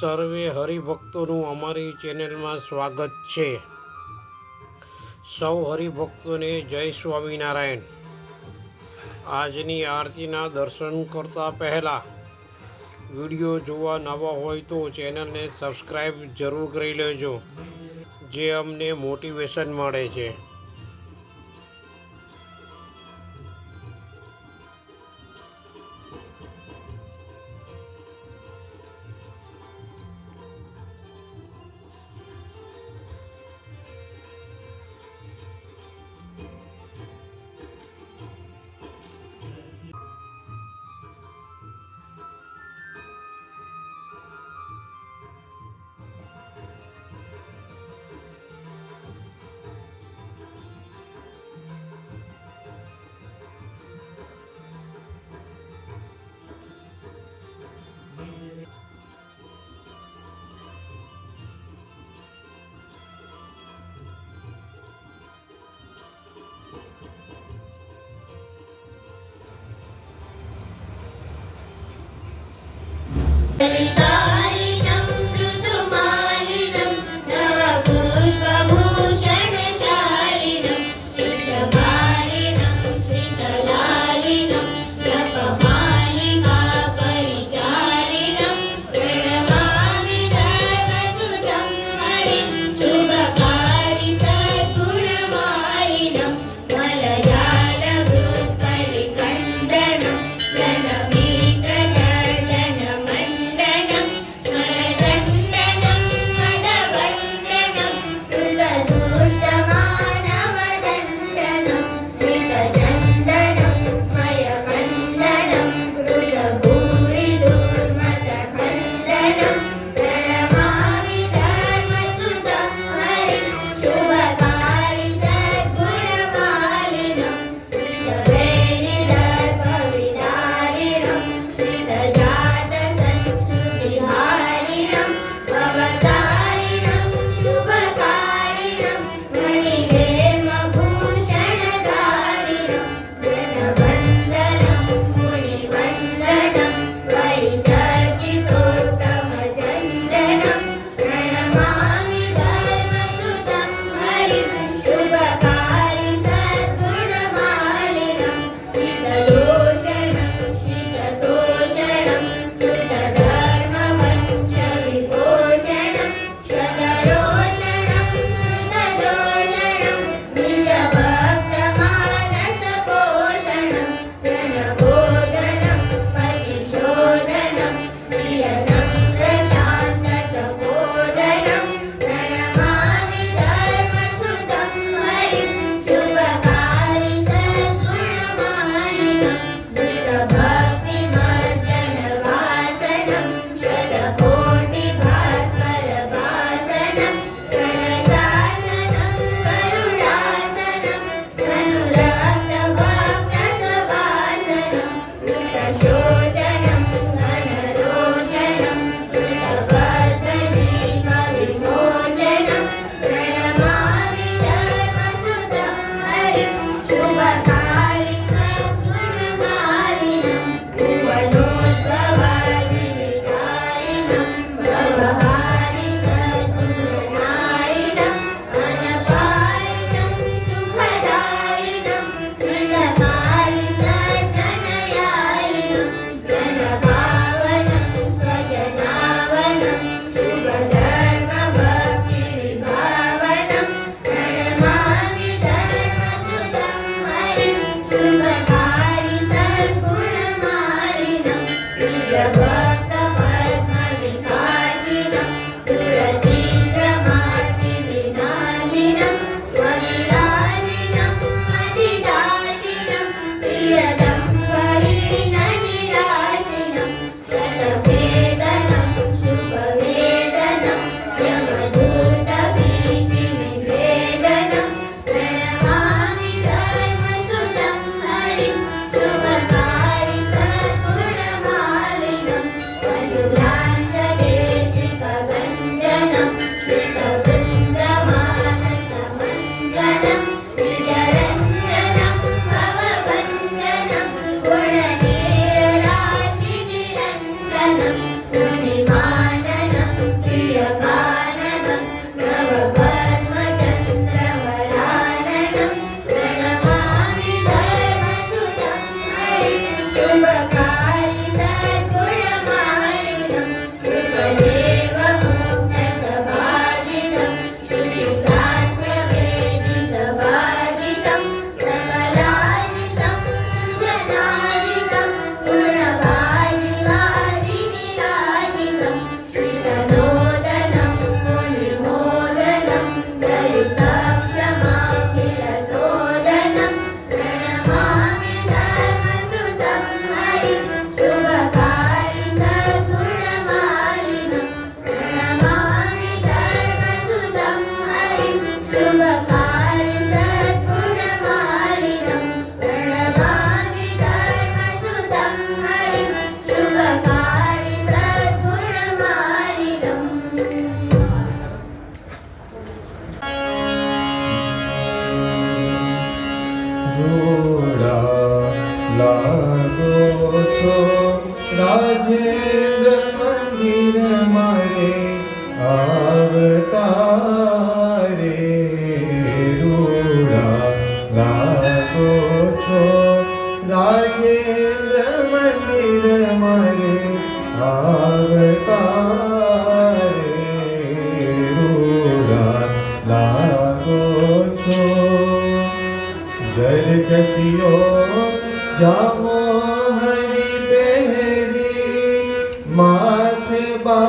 સર્વે હરિભક્તોનું અમારી ચેનલમાં સ્વાગત છે. સૌ હરિભક્તોને જય સ્વામિનારાયણ. આજની આરતીના દર્શન કરતાં પહેલાં વિડીયો જોવા નવા હોય તો ચેનલને સબસ્ક્રાઈબ જરૂર કરી લેજો, જે અમને મોટિવેશન મળે છે.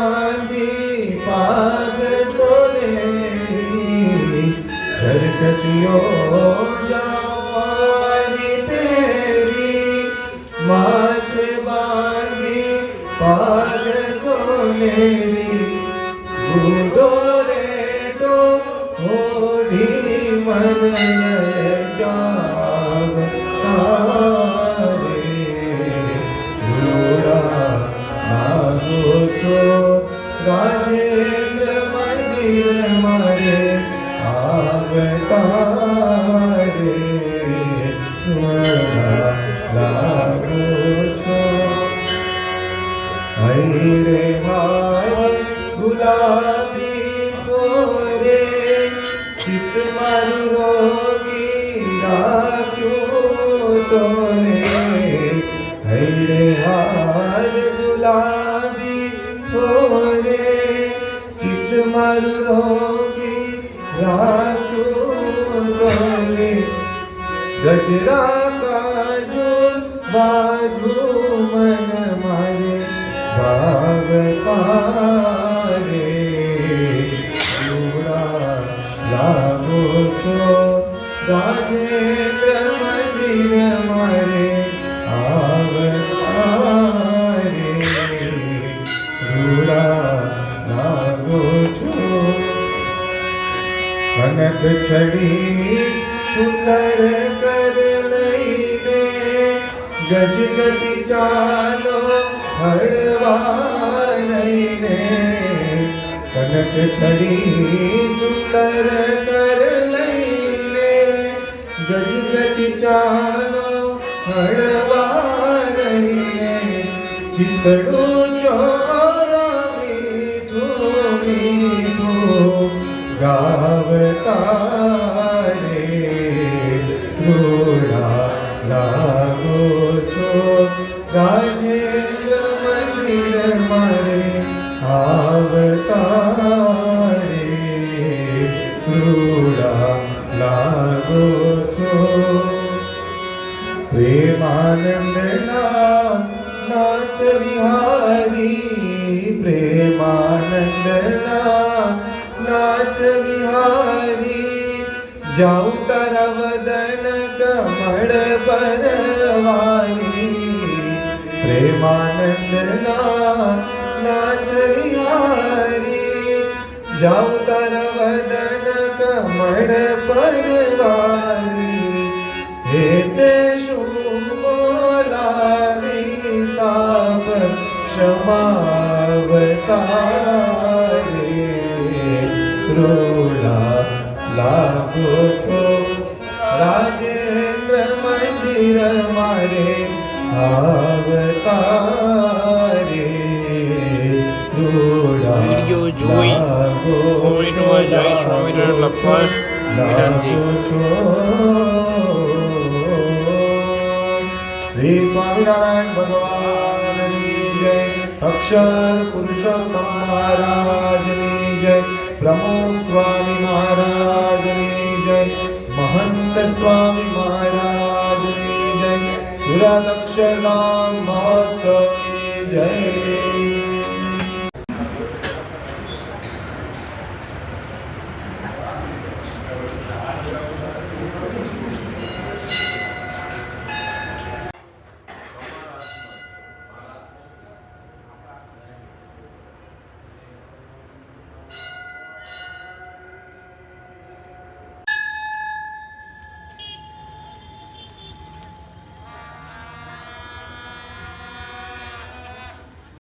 बांधी पाग सोनेरी झरकसियो जावारी तेरी माथे बांधी पाग सोनेरी बूढ़ो रेडो होरी मन जाग तारे रूड़ा नागो छो राजेंद्र मंदिर मारे आग तारे रूड़ा नागो छो हईरे हाय गुलाबी गोरे चित मारू रोगी राख्यो तोरे हईरे हार गुलाबी गोरे चित मारू रोगी राख्यो तोरे गजरा काजू बाजू मन मारे भावतारे रूड़ा लागो छो राजेंद्र मंदिर मारे आवतारे रूड़ा लागो छो कनक छड़ी सुंदर कर लईने गजगटी चालो हड़वा रहीने कनक छड़ी सुंदर कर लईने गजगटी चालो हड़वा रहीने चितड़ू चोरा मीठो मीठो गावतारे रूड़ा लागो छो राजेंद्र मंदिर मारे आवतारे रूड़ा लागो छो प्रेमानंद नाथ विहारी प्रेमानंद नाथ विहारी जाऊं तारा वदन कमल परवारी प्रेमानंद नाथ विहारी जाऊं तारा वदन कमल परवारी हे देशु बोलावी ताप क्षमावतारे रूड़ा लागो छो राजेंद्र मंदिर मारे आवतारे रूड़ा વિડીયો જોઈ કોમેન્ટમાં જય સ્વામિનારાયણ લખવા વિનંતી. श्री स्वामीनारायण भगवान की जय अक्षर पुरुषोत्तम महाराज की जय प्रमुख स्वामी महाराज की जय महंत स्वामी महाराज की जय सुरत अक्षरधाम महोत्सव की जय।